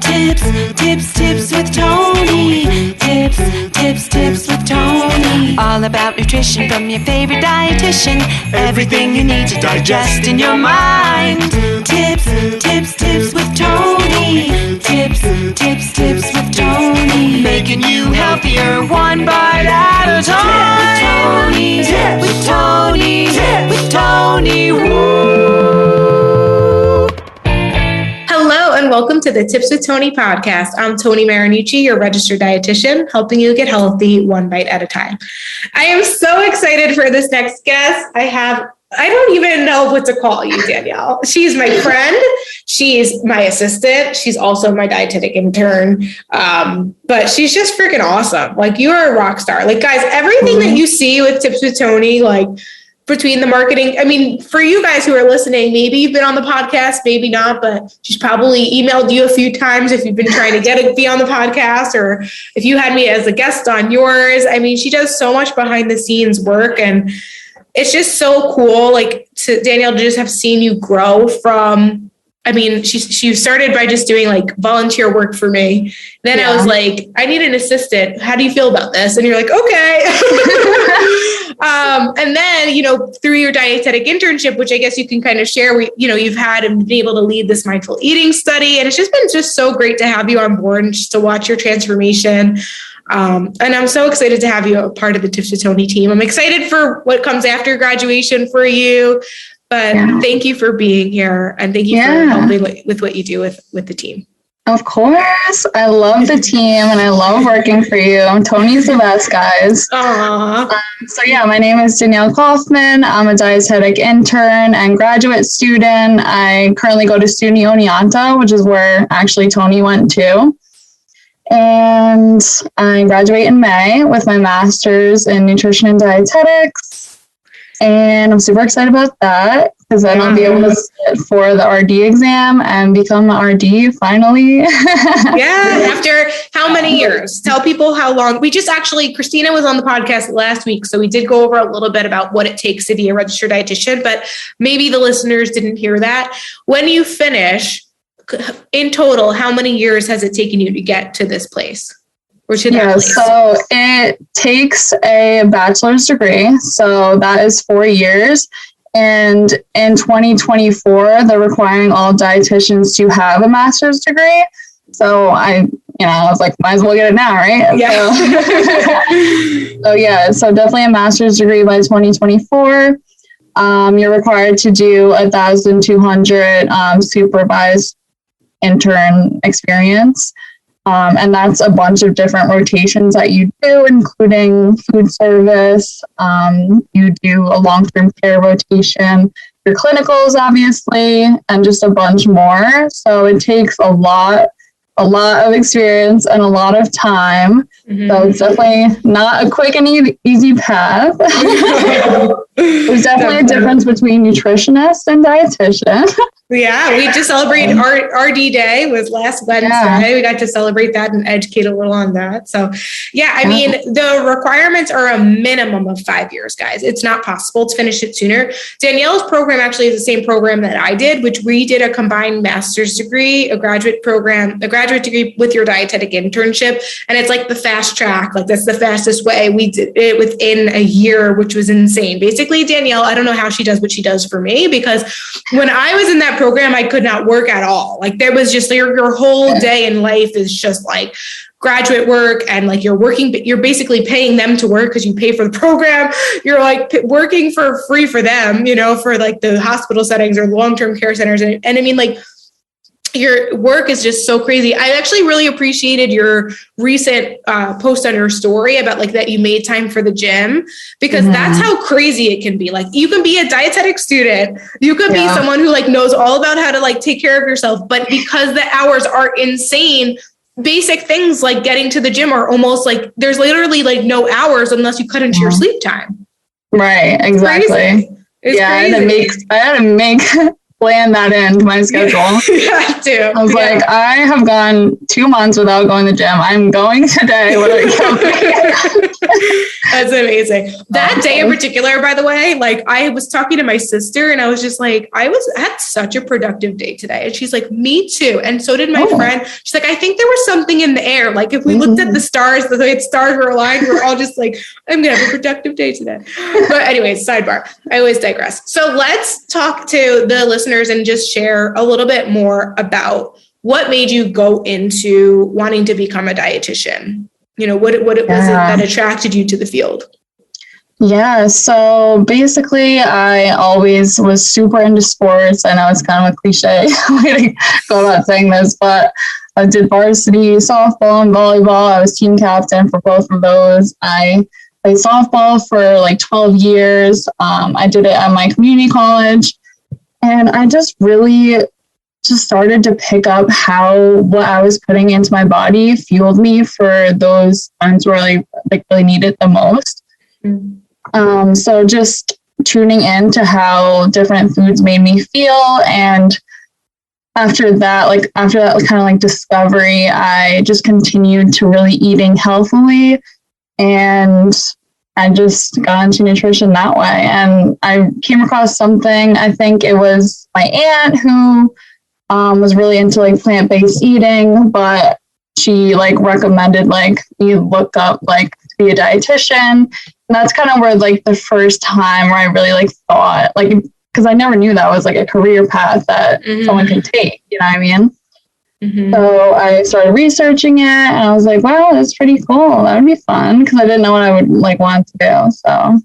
Tips with Tony. Tips with Tony. All about nutrition from your favorite dietitian. Everything you need to digest in your mind. Tips with Tony. Tips with Tony. Making you healthier one bite at a time. With Tony. Woo. Hello and welcome to the Tips with Tony podcast. I'm Tony Marinucci, your registered dietitian, helping you get healthy one bite at a time. I am so excited for this next guest. I don't even know what to call you, Danielle. She's my friend. She's my assistant. She's also my dietetic intern. But she's just freaking awesome. Like, you are a rock star. Like, guys, everything that you see with Tips with Tony, like between the marketing, I mean, for you guys who are listening, maybe you've been on the podcast, maybe not, but she's probably emailed you a few times if you've been trying to be on the podcast, or if you had me as a guest on yours. I mean, she does so much behind the scenes work, and it's just so cool, like, to Danielle, to just have seen you grow from, I mean, she started by just doing like volunteer work for me. Then I was like, I need an assistant. How do you feel about this? And you're like, okay. And then, through your dietetic internship, which I guess you can kind of share, you've had and been able to lead this mindful eating study. And it's just been so great to have you on board and just to watch your transformation. And I'm so excited to have you a part of the Tips with Tony team. I'm excited for what comes after graduation for you, but thank you for being here. And thank you for helping with what you do with the team. Of course. I love the team and I love working for you. Tony's the best, guys. My name is Danielle Kauffman. I'm a dietetic intern and graduate student. I currently go to SUNY Oneonta, which is where actually Tony went to. And I graduate in May with my master's in nutrition and dietetics. And I'm super excited about that because then I'll be able to sit for the RD exam and become an RD finally. After how many years? Tell people how long. Christina was on the podcast last week, so we did go over a little bit about what it takes to be a registered dietitian, but maybe the listeners didn't hear that. When you finish, in total, how many years has it taken you to get to this place? Or to that place? So it takes a bachelor's degree. So that is 4 years. And in 2024, they're requiring all dietitians to have a master's degree. So I was like, might as well get it now, right? Yeah. So definitely a master's degree by 2024. You're required to do 1,200 supervised intern experience. And that's a bunch of different rotations that you do, including food service. You do a long-term care rotation, your clinicals, obviously, and just a bunch more. So it takes a lot of experience and a lot of time. Mm-hmm. So it's definitely not a quick and easy path. There's definitely a difference between nutritionist and dietitian. Yeah, we just celebrated RD Day was last Wednesday. Yeah. We got to celebrate that and educate a little on that. So, I mean, the requirements are a minimum of 5 years, guys. It's not possible to finish it sooner. Danielle's program actually is the same program that I did, which we did a combined master's degree, a graduate degree with your dietetic internship. And it's like the fast track. Like, that's the fastest way. We did it within a year, which was insane. Basically, Danielle, I don't know how she does what she does for me, because when I was in that program, I could not work at all. Like, there was just your whole day in life is just like graduate work, and like you're basically paying them to work because you pay for the program. You're like working for free for them, for like the hospital settings or long-term care centers. And I mean, like, your work is just so crazy. I actually really appreciated your recent post on your story about like that you made time for the gym, because that's how crazy it can be. Like, you can be a dietetic student, you could be someone who like knows all about how to like take care of yourself, but because the hours are insane, basic things like getting to the gym are almost like there's literally like no hours unless you cut into your sleep time. Right. Exactly. It's crazy. I had to make plan that into my schedule. Yeah, too. I was like, I have gone 2 months without going to the gym. I'm going today. That's amazing. That day in particular, by the way, like I was talking to my sister and I was just like, I had such a productive day today. And she's like, me too. And so did my friend. She's like, I think there was something in the air. Like if we looked at the stars, the way the stars were aligned, we're all just like, I'm going to have a productive day today. But anyways, sidebar. I always digress. So let's talk to the listeners and just share a little bit more about what made you go into wanting to become a dietitian. You know, what was it that attracted you to the field? Yeah, so basically I always was super into sports. I know it's kind of a cliche way to go about saying this, but I did varsity softball and volleyball. I was team captain for both of those. I played softball for like 12 years. I did it at my community college, and I just really started to pick up how what I was putting into my body fueled me for those times where I really needed the most. So just tuning into how different foods made me feel. And after that kind of like discovery, I just continued to really eating healthily, and I just got into nutrition that way. And I came across something, I think it was my aunt who was really into like plant-based eating, but she like recommended like you look up like to be a dietitian. And that's kind of where like the first time where I really like thought like, because I never knew that was like a career path that someone can take, you know what I mean? So I started researching it and I was like, wow, that's pretty cool. That would be fun, because I didn't know what I would like want to do. So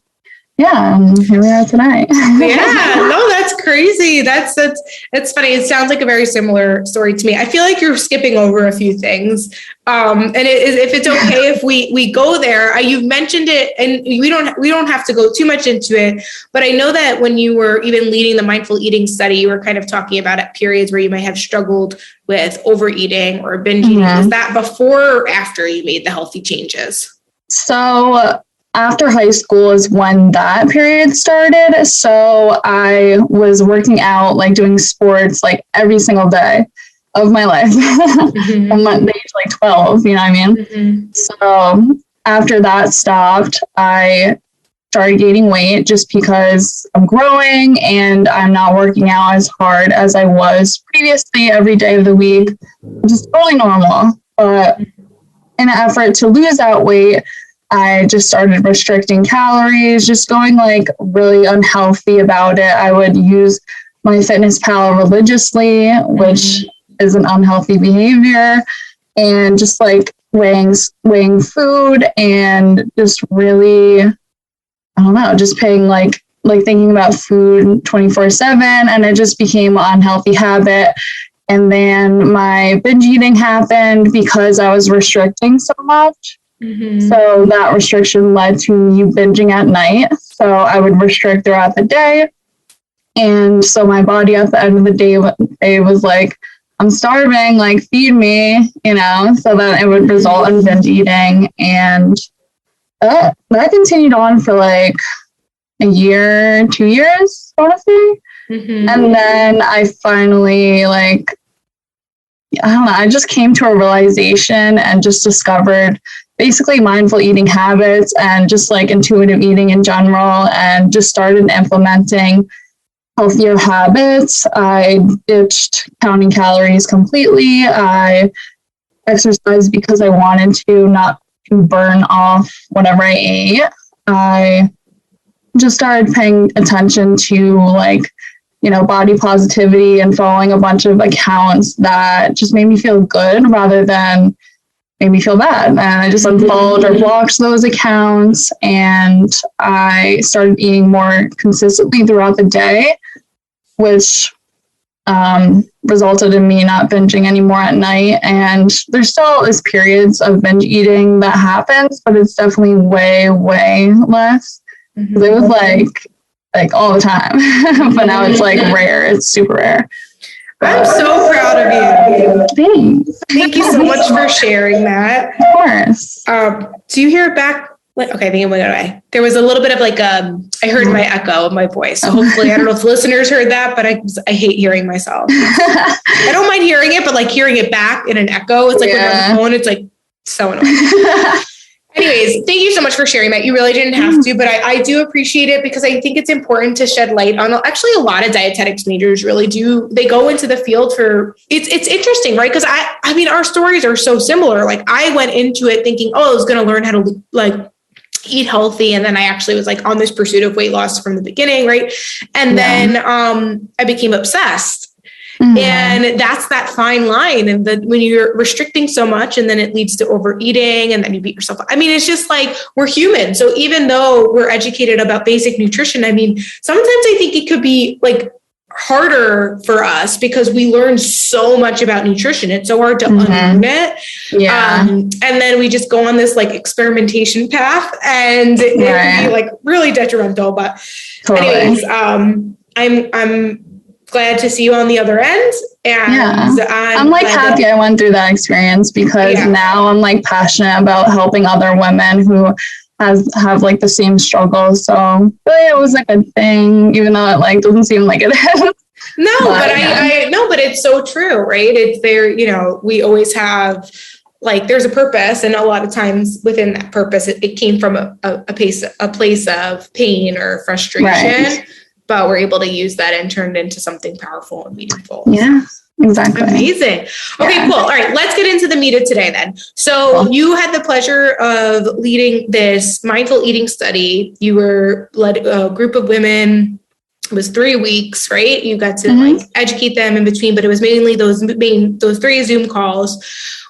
yeah, here we are tonight. Yeah, no, that's crazy. It's funny. It sounds like a very similar story to me. I feel like you're skipping over a few things. And if it's okay if we go there, you've mentioned it, and we don't have to go too much into it. But I know that when you were even leading the mindful eating study, you were kind of talking about at periods where you might have struggled with overeating or binge eating. Is that before or after you made the healthy changes? So after high school is when that period started. So I was working out, like doing sports, like every single day of my life from the age like 12, you know what I mean? So after that stopped, I started gaining weight just because I'm growing and I'm not working out as hard as I was previously every day of the week, which is totally normal. But in an effort to lose that weight, I just started restricting calories, just going like really unhealthy about it. I would use MyFitnessPal religiously, which is an unhealthy behavior, and just like weighing food and just really, I don't know, just paying like thinking about food 24/7, and it just became an unhealthy habit. And then my binge eating happened because I was restricting so much. So that restriction led to me binging at night. So I would restrict throughout the day. And so my body at the end of the day was like, I'm starving, like feed me, you know, so then it would result in binge eating. And that continued on for like a year, 2 years, honestly. And then I finally I don't know, I just came to a realization and just discovered basically mindful eating habits and just like intuitive eating in general, and just started implementing healthier habits. I ditched counting calories completely. I exercised because I wanted to, not to burn off whatever I ate. I just started paying attention to body positivity and following a bunch of accounts that just made me feel good rather than made me feel bad. And I just unfollowed or blocked those accounts, and I started eating more consistently throughout the day, which resulted in me not binging anymore at night. And there still is periods of binge eating that happens, but it's definitely way, way less. It was like all the time, but now it's like rare. It's super rare. I'm so proud of you. Thanks. Thank you so much for sharing that. Of course. Do you hear back Okay, I think it went away. There was a little bit of like I heard my echo of my voice. So hopefully, I don't know if listeners heard that, but I hate hearing myself. I don't mind hearing it, but like hearing it back in an echo, it's like when you're on the phone, it's like so annoying. Anyways, thank you so much for sharing that. You really didn't have to, but I do appreciate it because I think it's important to shed light on actually a lot of dietetics majors really do. They go into the field for it's interesting, right? Because I mean, our stories are so similar. Like I went into it thinking, oh, I was going to learn how to like eat healthy. And then I actually was like on this pursuit of weight loss from the beginning. Right. And then I became obsessed. And that's that fine line. And when you're restricting so much and then it leads to overeating and then you beat yourself up. I mean, it's just like we're human. So even though we're educated about basic nutrition, I mean, sometimes I think it could be like harder for us because we learn so much about nutrition. It's so hard to unlearn it. Yeah. And then we just go on this like experimentation path and it can be like really detrimental. But anyways, I'm glad to see you on the other end. And I'm like happy I went through that experience because now I'm like passionate about helping other women who have like the same struggles. So really it was like a thing, even though it like doesn't seem like it is. No, but I know, but it's so true, right? It's there, you know, we always have like, there's a purpose. And a lot of times within that purpose, it came from a place of pain or frustration. Right. But we're able to use that and turn it into something powerful and meaningful. Yeah, exactly. Amazing. Okay, cool. All right, let's get into the meat of today then. So you had the pleasure of leading this mindful eating study. You were led a group of women. It was 3 weeks, right? You got to like educate them in between, but it was mainly those 3 Zoom calls,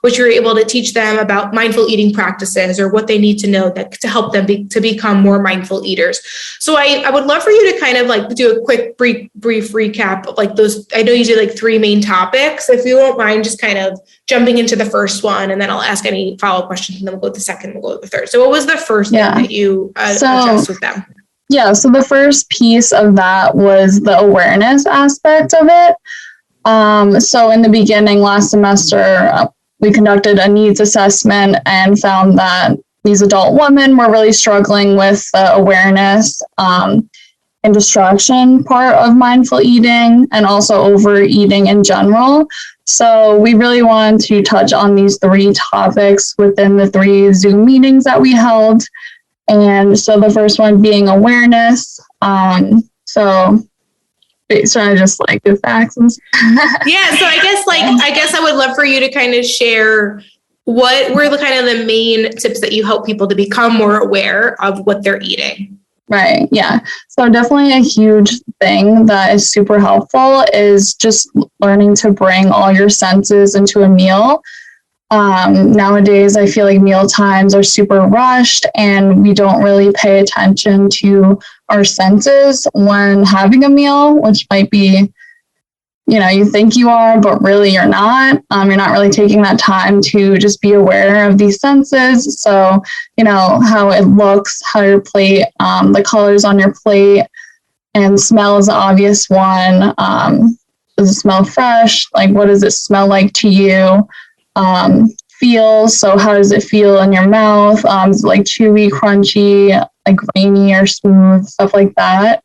which you were able to teach them about mindful eating practices or what they need to know to help them to become more mindful eaters. So I would love for you to kind of like do a quick brief recap of like those. I know you did like 3 main topics. If you won't mind just kind of jumping into the first one, and then I'll ask any follow-up questions, and then we'll go to the second, we'll go to the third. So what was the first thing that you addressed with them? Yeah, so the first piece of that was the awareness aspect of it. So in the beginning, last semester, we conducted a needs assessment and found that these adult women were really struggling with the awareness and distraction part of mindful eating and also overeating in general. So we really wanted to touch on these 3 topics within the 3 Zoom meetings that we held. And so the first one being awareness. So I just like the facts. Yeah. So I guess I would love for you to kind of share what were the kind of the main tips that you help people to become more aware of what they're eating. Right. Yeah. So definitely a huge thing that is super helpful is just learning to bring all your senses into a meal. Nowadays, I feel like meal times are super rushed and we don't really pay attention to our senses when having a meal, which might be, you know, you think you are, but really you're not. You're not really taking that time to just be aware of these senses. So, you know, how it looks, how your plate, the colors on your plate, and smell is the obvious one. Does it smell fresh? Like, what does it smell like to you? Feel, so how does it feel in your mouth? Is it like chewy, crunchy, like grainy or smooth, stuff like that.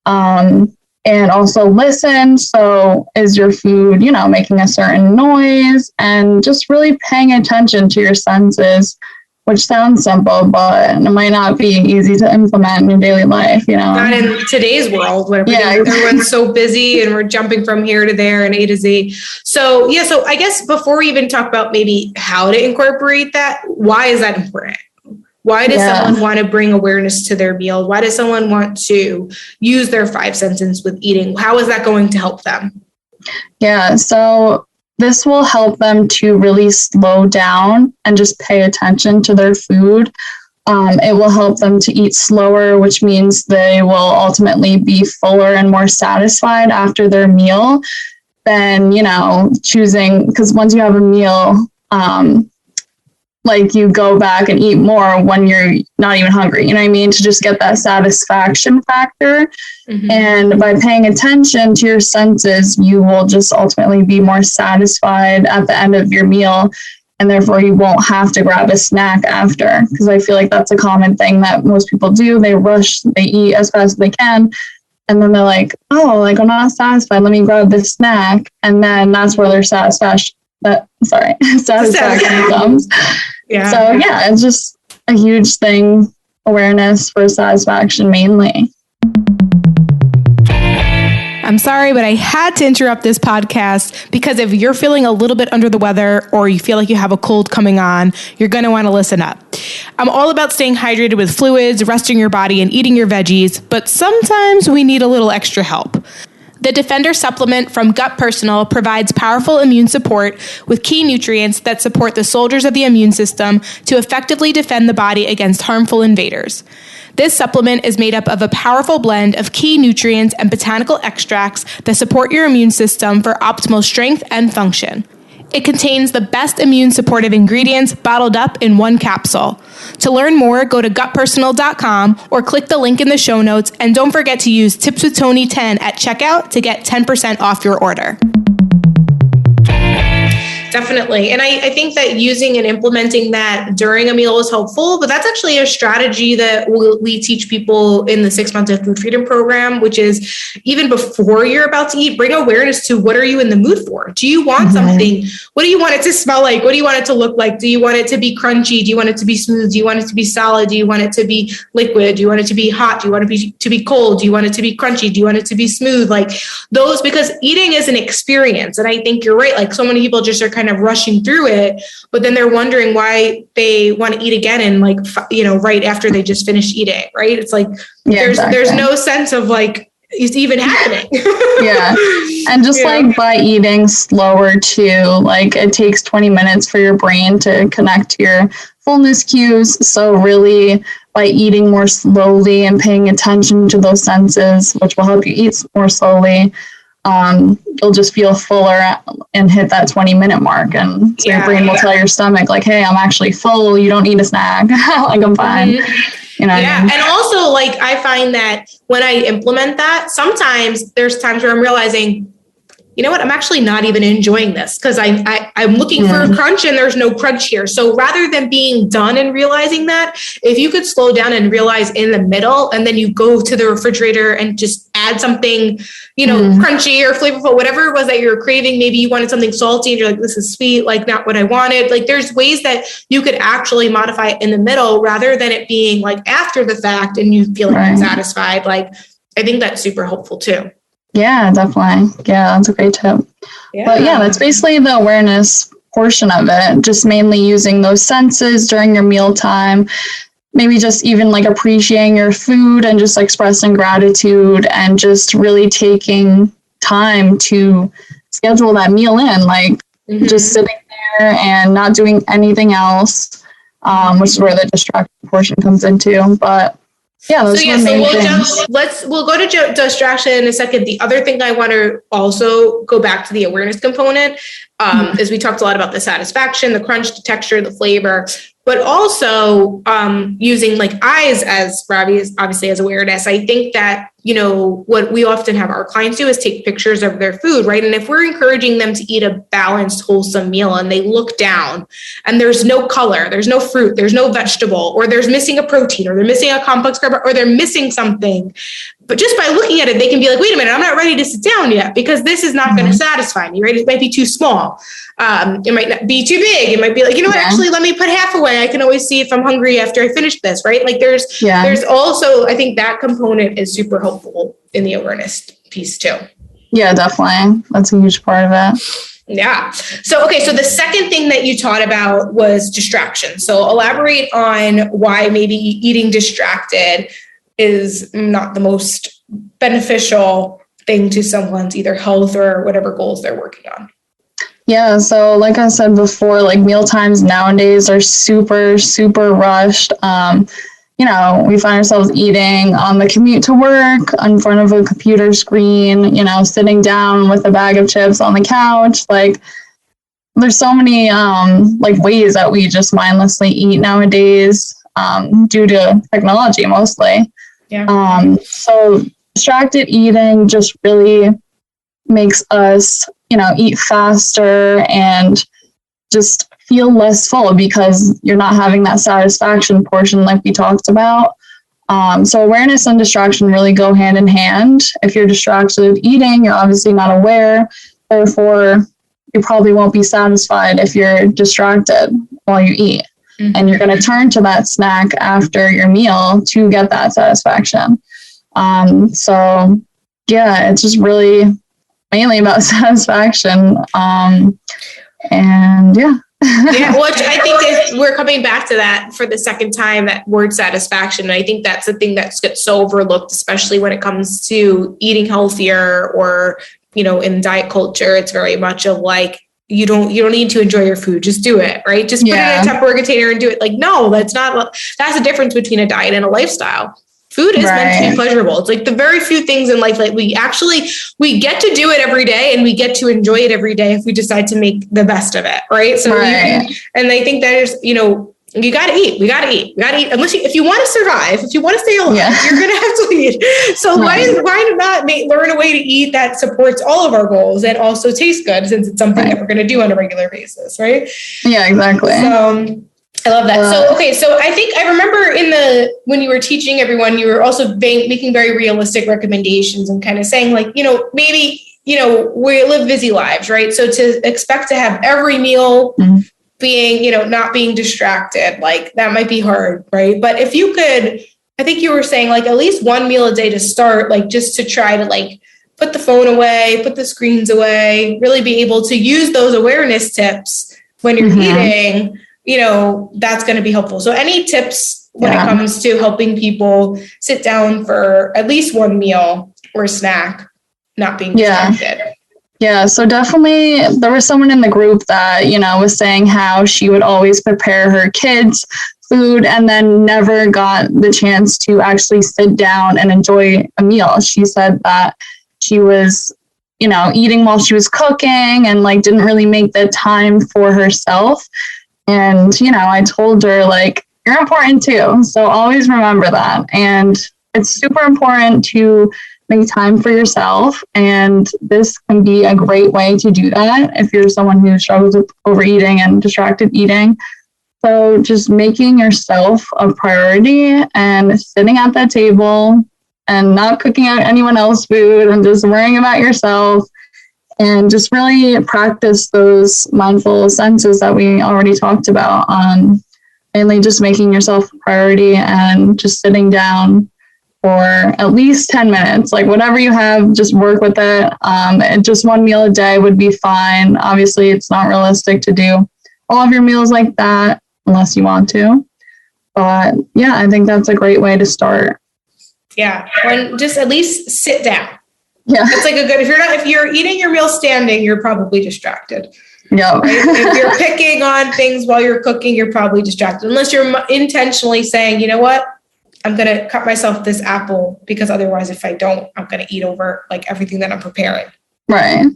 And also listen. So is your food, you know, making a certain noise, and just really paying attention to your senses, which sounds simple, but it might not be easy to implement in your daily life, you know. Not in today's world where everyone's so busy and we're jumping from here to there and A to Z. So I guess before we even talk about maybe how to incorporate that, why is that important? Why does someone want to bring awareness to their meal? Why does someone want to use their 5 senses with eating? How is that going to help them? Yeah, so this will help them to really slow down and just pay attention to their food. It will help them to eat slower, which means they will ultimately be fuller and more satisfied after their meal than, you know, choosing, because once you have a meal, like you go back and eat more when you're not even hungry, you know what I mean? To just get that satisfaction factor. And by paying attention to your senses, you will just ultimately be more satisfied at the end of your meal. and therefore you won't have to grab a snack after. Because I feel like that's a common thing that most people do. They rush, they eat as fast as they can, and then they're like, oh, like I'm not satisfied, let me grab this snack. And then that's where their satisfaction comes. Yeah. So yeah, it's just a huge thing, awareness for satisfaction mainly. I'm sorry, but I had to interrupt this podcast because if you're feeling a little bit under the weather or you feel like you have a cold coming on, you're going to want to listen up. I'm all about staying hydrated with fluids, resting your body, and eating your veggies, but sometimes we need a little extra help. The Defender supplement from Gut Personal provides powerful immune support with key nutrients that support the soldiers of the immune system to effectively defend the body against harmful invaders. This supplement is made up of a powerful blend of key nutrients and botanical extracts that support your immune system for optimal strength and function. It contains the best immune supportive ingredients bottled up in one capsule. To learn more, go to gutpersonal.com or click the link in the show notes, and don't forget to use Tips with Tony 10 at checkout to get 10% off your order. Definitely. And I think that using and implementing that during a meal is helpful, but that's actually a strategy that we teach people in the 6 months of food freedom program, which is even before you're about to eat, bring awareness to what are you in the mood for? Do you want something? What do you want it to smell like? What do you want it to look like? Do you want it to be crunchy? Do you want it to be smooth? Do you want it to be solid? Do you want it to be liquid? Do you want it to be hot? Do you want it to be cold? Do you want it to be crunchy? Do you want it to be smooth? Like those, because eating is an experience. And I think you're right. Like so many people just are kind of rushing through it, but then they're wondering why they want to eat again and like, right after they just finished eating, right? It's like, there's no sense of like, it's even happening. Yeah. And just like by eating slower too, like it takes 20 minutes for your brain to connect to your fullness cues. So really by eating more slowly and paying attention to those senses, which will help you eat more slowly, you'll just feel fuller and hit that 20-minute mark. And so your brain will tell your stomach like, hey, I'm actually full. You don't need a snack. Like I'm fine. You know what I mean? And also like, I find that when I implement that, sometimes there's times where I'm realizing, you know what, I'm actually not even enjoying this because I'm looking for a crunch and there's no crunch here. So rather than being done and realizing that, if you could slow down and realize in the middle, and then you go to the refrigerator and just add something, crunchy or flavorful, whatever it was that you're craving. Maybe you wanted something salty and you're like, this is sweet, like not what I wanted. Like there's ways that you could actually modify it in the middle rather than it being like after the fact and you feel like unsatisfied. Like I think that's super helpful too. Yeah, definitely. Yeah, that's a great tip. Yeah. But yeah, that's basically the awareness portion of it. Just mainly using those senses during your mealtime. Maybe just even like appreciating your food and just expressing gratitude and just really taking time to schedule that meal in, like just sitting there and not doing anything else, which is where the distraction portion comes into. But yeah, those are the main things. We'll go to distraction in a second. The other thing I want to also go back to the awareness component is we talked a lot about the satisfaction, the crunch, the texture, the flavor, but also using like eyes as Robbie is obviously as awareness. I think that, what we often have our clients do is take pictures of their food, right? And if we're encouraging them to eat a balanced, wholesome meal and they look down and there's no color, there's no fruit, there's no vegetable, or there's missing a protein, or they're missing a complex carb, or they're missing something. But just by looking at it, they can be like, wait a minute, I'm not ready to sit down yet because this is not going to satisfy me, right? It might be too small. It might not be too big. It might be like, actually, let me put half away. I can always see if I'm hungry after I finish this, right? Like there's also, I think that component is super helpful in the awareness piece too. Yeah, definitely. That's a huge part of it. Yeah. So the second thing that you taught about was distraction. So elaborate on why maybe eating distracted is not the most beneficial thing to someone's either health or whatever goals they're working on. Yeah. So like I said before, like meal times nowadays are super, super rushed. We find ourselves eating on the commute to work, in front of a computer screen, sitting down with a bag of chips on the couch. Like there's so many ways that we just mindlessly eat nowadays due to technology mostly. Yeah. So distracted eating just really makes us, eat faster and just feel less full because you're not having that satisfaction portion like we talked about. So awareness and distraction really go hand in hand. If you're distracted eating, you're obviously not aware. Therefore, you probably won't be satisfied if you're distracted while you eat. Mm-hmm. And you're going to turn to that snack after your meal to get that satisfaction. So yeah, it's just really mainly about satisfaction. And yeah. Yeah, which I think we're coming back to that for the second time, that word satisfaction. And I think that's the thing that gets so overlooked, especially when it comes to eating healthier or, in diet culture. It's very much of like, you don't need to enjoy your food. Just do it, right? Just put it in a Tupperware container and do it. Like, no, that's the difference between a diet and a lifestyle. Food is meant to be pleasurable. It's like the very few things in life that we get to do it every day, and we get to enjoy it every day if we decide to make the best of it. Right. So, and I think that is, you got to eat. We got to eat. If you want to survive, if you want to stay alive, you're going to have to eat. So why not learn a way to eat that supports all of our goals and also tastes good, since it's something that we're going to do on a regular basis. Right. Yeah, exactly. So, I love that. So I think I remember when you were teaching everyone, you were also making very realistic recommendations and kind of saying like, maybe, we live busy lives, right? So to expect to have every meal being, not being distracted, like that might be hard, right? But if you could, I think you were saying like at least one meal a day to start, like just to try to like put the phone away, put the screens away, really be able to use those awareness tips when you're eating, that's going to be helpful. So any tips when it comes to helping people sit down for at least one meal or snack, not being distracted? Yeah. So definitely there was someone in the group that, was saying how she would always prepare her kids food and then never got the chance to actually sit down and enjoy a meal. She said that she was, eating while she was cooking and like didn't really make the time for herself. And, I told her, like, you're important too. So always remember that. And it's super important to make time for yourself. And this can be a great way to do that if you're someone who struggles with overeating and distracted eating. So just making yourself a priority and sitting at that table and not cooking out anyone else's food and just worrying about yourself. And just really practice those mindful senses that we already talked about. Mainly just making yourself a priority and just sitting down for at least 10 minutes. Like whatever you have, just work with it. And just one meal a day would be fine. Obviously, it's not realistic to do all of your meals like that unless you want to. But yeah, I think that's a great way to start. Yeah, just at least sit down. Yeah. It's like if you're eating your meal standing, you're probably distracted. Yeah. Right? If you're picking on things while you're cooking, you're probably distracted. Unless you're intentionally saying, you know what, I'm going to cut myself this apple because otherwise if I don't, I'm going to eat over like everything that I'm preparing. Right.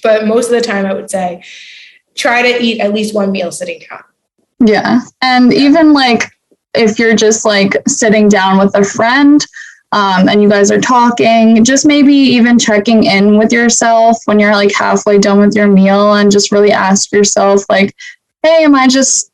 But most of the time I would say, try to eat at least one meal sitting down. Yeah. And even like, if you're just like sitting down with a friend, and you guys are talking, just maybe even checking in with yourself when you're like halfway done with your meal and just really ask yourself like, hey, am I just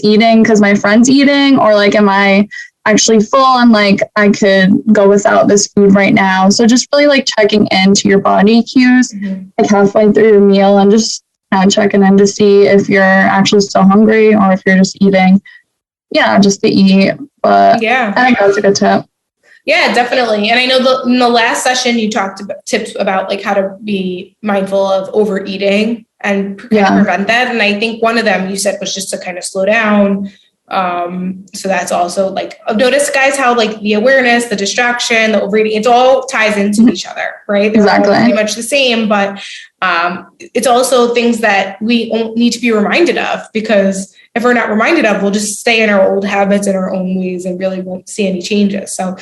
eating because my friend's eating, or like, am I actually full and like I could go without this food right now? So just really like checking into your body cues, like halfway through your meal and just checking in to see if you're actually still hungry or if you're just eating, just to eat. But yeah, I think that's a good tip. Yeah, definitely. And I know in the last session, you talked about tips about like how to be mindful of overeating and kind of prevent that. And I think one of them you said was just to kind of slow down. So that's also like, notice guys, how like the awareness, the distraction, the overeating, it all ties into each other, right? They're all pretty much the same, but it's also things that we need to be reminded of, because if we're not reminded of, we'll just stay in our old habits and our own ways and really won't see any changes. So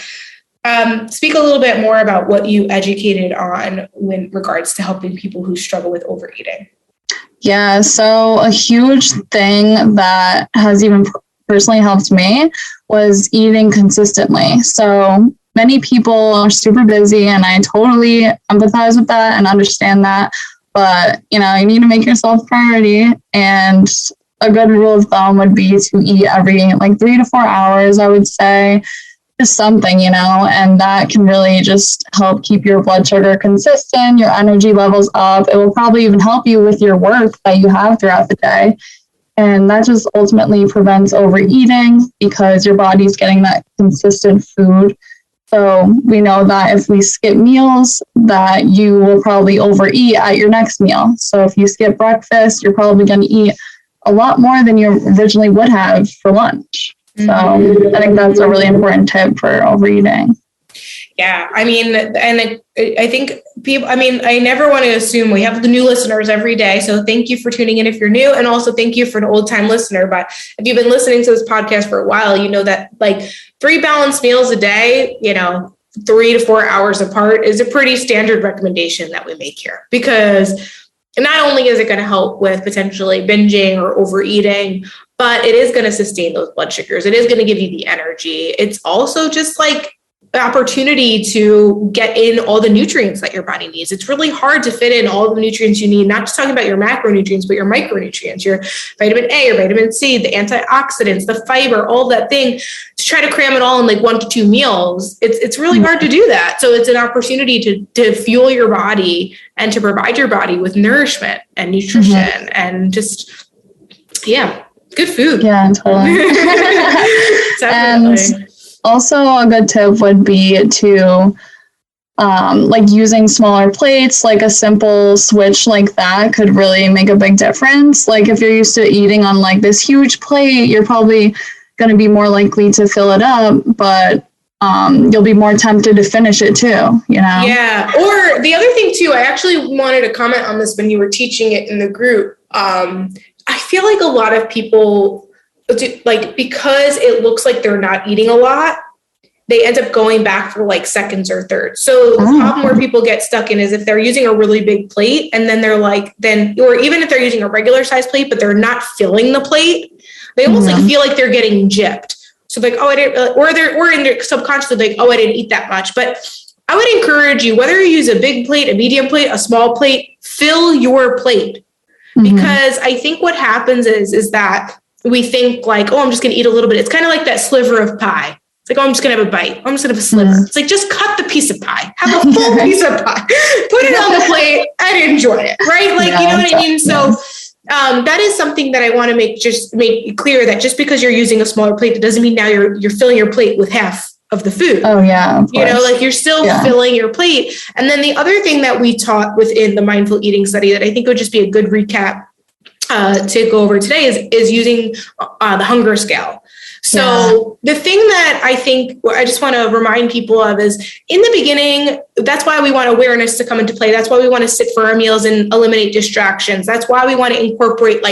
speak a little bit more about what you educated on in regards to helping people who struggle with overeating. Yeah, so a huge thing that has even personally helped me was eating consistently. So many people are super busy, and I totally empathize with that and understand that. but you need to make yourself priority. And a good rule of thumb would be to eat every 3 to 4 hours, I would say, just something, and that can really just help keep your blood sugar consistent, your energy levels up. It will probably even help you with your work that you have throughout the day. And that just ultimately prevents overeating because your body's getting that consistent food. So we know that if we skip meals, that you will probably overeat at your next meal. So if you skip breakfast, you're probably going to eat a lot more than you originally would have for lunch. So I think that's a really important tip for overeating. Yeah, I mean, and I think people, I never want to assume. We have the new listeners every day. So thank you for tuning in if you're new. And also thank you for an old time listener. But if you've been listening to this podcast for a while, you know that 3 balanced meals a day, 3 to 4 hours apart is a pretty standard recommendation that we make here, because not only is it going to help with potentially binging or overeating, but it is going to sustain those blood sugars. It is going to give you the energy. It's also just the opportunity to get in all the nutrients that your body needs. It's really hard to fit in all the nutrients you need, not just talking about your macronutrients, but your micronutrients, your vitamin A, your vitamin C, the antioxidants, the fiber, all that thing, to try to cram it all in 1 to 2 meals. It's really hard to do that. So it's an opportunity to fuel your body and to provide your body with nourishment and nutrition and just, good food. Yeah, totally. Definitely. And also a good tip would be to using smaller plates, a simple switch like that could really make a big difference. If you're used to eating on this huge plate, you're probably going to be more likely to fill it up, but you'll be more tempted to finish it too, Yeah. Or the other thing too, I actually wanted to comment on this when you were teaching it in the group. I feel like a lot of people because it looks like they're not eating a lot, they end up going back for seconds or thirds. So the problem where people get stuck in is if they're using a really big plate and then they're or even if they're using a regular size plate, but they're not filling the plate, they almost feel like they're getting gypped. So I didn't, or in their subconsciously I didn't eat that much. But I would encourage you, whether you use a big plate, a medium plate, a small plate, fill your plate. Because I think what happens is that we think I'm just going to eat a little bit. It's kind of like that sliver of pie. It's I'm just going to have a bite. I'm just going to have a sliver. It's just cut the piece of pie. Have a full piece of pie. Put it on the plate and enjoy it, right? You know what I mean? So that is something that I want to make clear, that just because you're using a smaller plate, that doesn't mean now you're filling your plate with half of the food. Oh yeah. You're still filling your plate. And then the other thing that we taught within the mindful eating study that I think would just be a good recap to go over today is using the hunger scale. So the thing that I think I just want to remind people of is, in the beginning, that's why we want awareness to come into play. That's why we want to sit for our meals and eliminate distractions. That's why we want to incorporate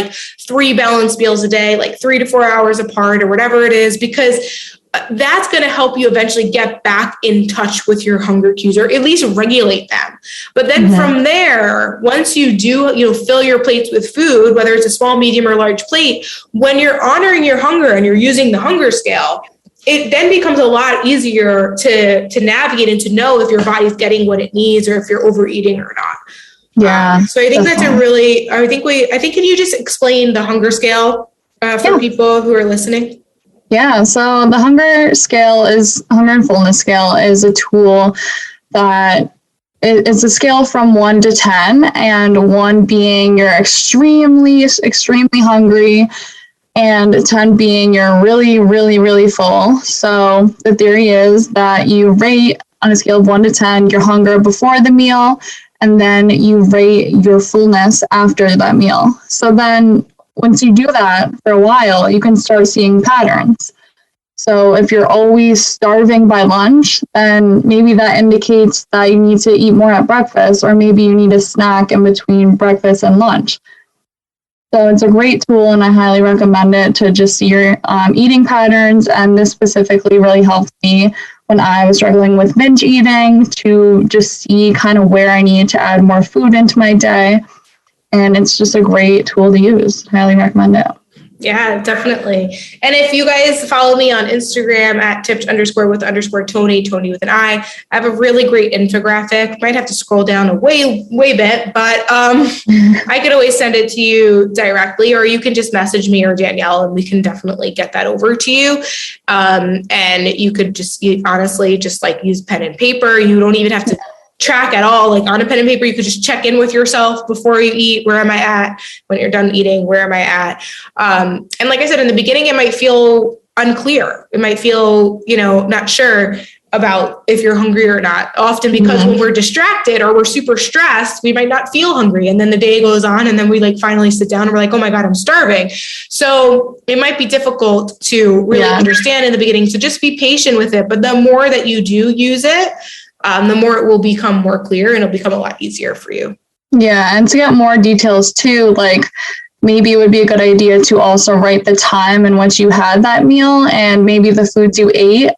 3 balanced meals a day, 3 to 4 hours apart or whatever it is, because that's going to help you eventually get back in touch with your hunger cues, or at least regulate them. But then from there, once you do, fill your plates with food, whether it's a small, medium, or large plate, when you're honoring your hunger and you're using the hunger scale, it then becomes a lot easier to navigate and to know if your body's getting what it needs or if you're overeating or not. Yeah. So I think that's can you just explain the hunger scale for people who are listening? Yeah, so the hunger and fullness scale is a tool that it's a scale from 1 to 10, and 1 being you're extremely, extremely hungry, and 10 being you're really, really, really full. So the theory is that you rate on a scale of 1 to 10 your hunger before the meal, and then you rate your fullness after that meal. So then once you do that for a while, you can start seeing patterns. So if you're always starving by lunch, then maybe that indicates that you need to eat more at breakfast, or maybe you need a snack in between breakfast and lunch. So it's a great tool, and I highly recommend it to just see your eating patterns. And this specifically really helped me when I was struggling with binge eating, to just see kind of where I need to add more food into my day. And it's just a great tool to use. Highly recommend it. Yeah, definitely. And if you guys follow me on Instagram at tips_with_Tony, Tony with an I have a really great infographic. Might have to scroll down a way bit, but I could always send it to you directly, or you can just message me or Danielle and we can definitely get that over to you. And you could just honestly just like use pen and paper. You don't even have to track at all, like on a pen and paper. You could just check in with yourself before you eat. Where am I at? When you're done eating, where am I at? And like I said, in the beginning, it might feel unclear. It might feel, not sure about if you're hungry or not. Often because when we're distracted or we're super stressed, we might not feel hungry. And then the day goes on and then we like finally sit down and we're like, oh my God, I'm starving. So it might be difficult to really understand in the beginning. So just be patient with it. But the more that you do use it, the more it will become more clear and it'll become a lot easier for you. Yeah. And to get more details too, like maybe it would be a good idea to also write the time in which you had that meal and maybe the foods you ate,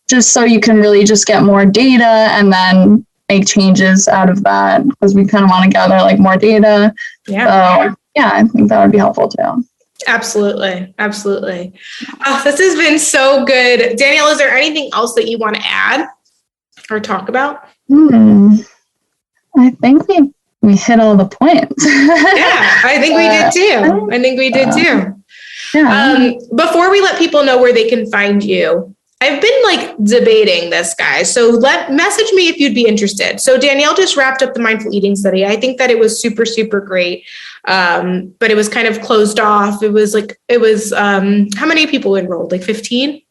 just so you can really just get more data and then make changes out of that, because we kind of want to gather like more data. Yeah. So yeah, I think that would be helpful too. Absolutely. Absolutely. This has been so good. Danielle, is there anything else that you want to add or talk about? I think we hit all the points. Yeah, I think we did too. Yeah. Before we let people know where they can find you, I've been like debating this, guys. So message me if you'd be interested. So Danielle just wrapped up the mindful eating study. I think that it was super, super great. But it was kind of closed off. It was how many people enrolled? Like 15?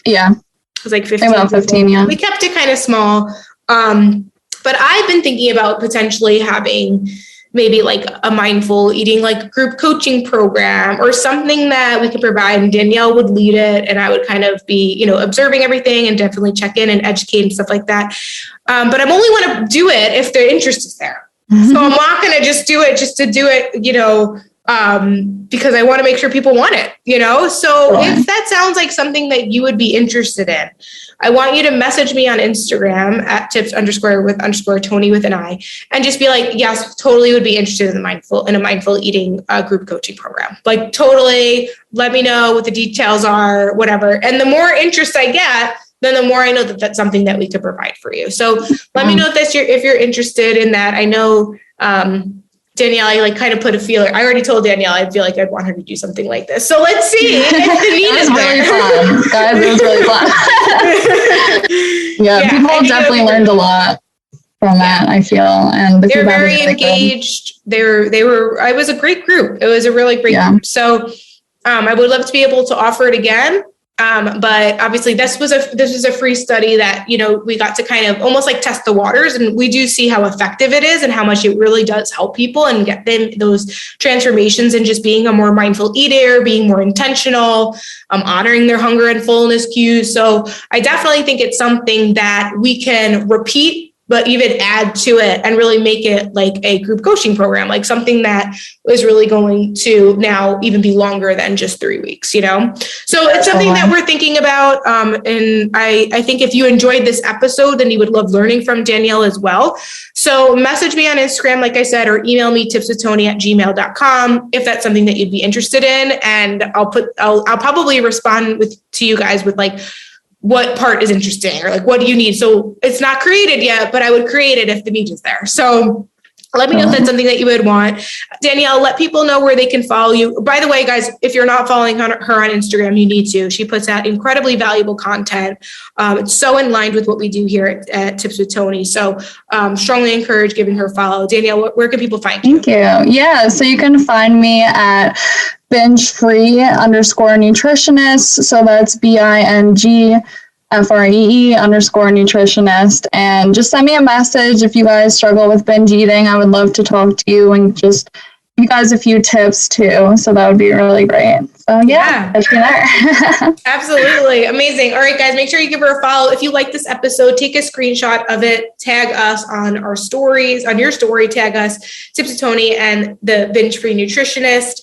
Yeah. It was like 15. About 15, yeah. We kept it kind of small. But I've been thinking about potentially having maybe like a mindful eating, like group coaching program or something that we could provide, and Danielle would lead it. And I would kind of be, observing everything and definitely check in and educate and stuff like that. But I'm only want to do it if the interest is there. So I'm not going to just do it just to do it, because I want to make sure people want it, So if that sounds like something that you would be interested in, I want you to message me on Instagram at tips_with_Tony with an I, and just be like, yes, totally would be interested in a mindful eating group coaching program. Like totally let me know what the details are, whatever. And the more interest I get, then the more I know that that's something that we could provide for you. So let me know if you're interested in that. I know, Danielle, I like kind of put a feeler. I already told Danielle I feel like I'd want her to do something like this. So let's see if the need is there. Really fun. Guys, it was really fun. Yeah, people definitely learned a lot from that, I feel. And they're very engaged. They were. It was a great group. It was a really great group. So I would love to be able to offer it again. But obviously this was a free study that, we got to kind of almost like test the waters, and we do see how effective it is and how much it really does help people and get them those transformations and just being a more mindful eater, being more intentional, honoring their hunger and fullness cues. So I definitely think it's something that we can repeat, but even add to it and really make it like a group coaching program, like something that is really going to now even be longer than just 3 weeks, So it's something that we're thinking about. And I think if you enjoyed this episode, then you would love learning from Danielle as well. So message me on Instagram, like I said, or email me tipswithtony@gmail.com if that's something that you'd be interested in. And I'll probably respond to you guys with like, what part is interesting or like, what do you need? So it's not created yet, but I would create it if the need is there. So let me know if that's something that you would want. Danielle, let people know where they can follow you. By the way, guys, if you're not following her on Instagram, you need to. She puts out incredibly valuable content. It's so in line with what we do here at Tips with Tony. So strongly encourage giving her a follow. Danielle, where can people find you? Thank you. Yeah, so you can find me at binge_free_nutritionist. So that's BINGFREE_nutritionist. And just send me a message if you guys struggle with binge eating. I would love to talk to you and just give you guys a few tips too. So that would be really great. So yeah. Absolutely. Amazing. All right, guys, make sure you give her a follow. If you like this episode, take a screenshot of it, tag us on our stories, on your story, tag us, Tips with Tony and the Binge Free Nutritionist.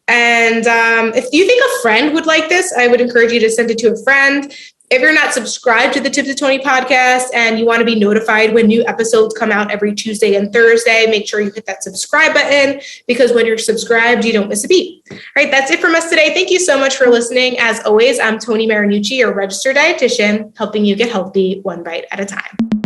And if you think a friend would like this, I would encourage you to send it to a friend. If you're not subscribed to the Tips with Tony podcast and you want to be notified when new episodes come out every Tuesday and Thursday, make sure you hit that subscribe button, because when you're subscribed, you don't miss a beat. All right, that's it from us today. Thank you so much for listening. As always, I'm Tony Marinucci, your registered dietitian, helping you get healthy one bite at a time.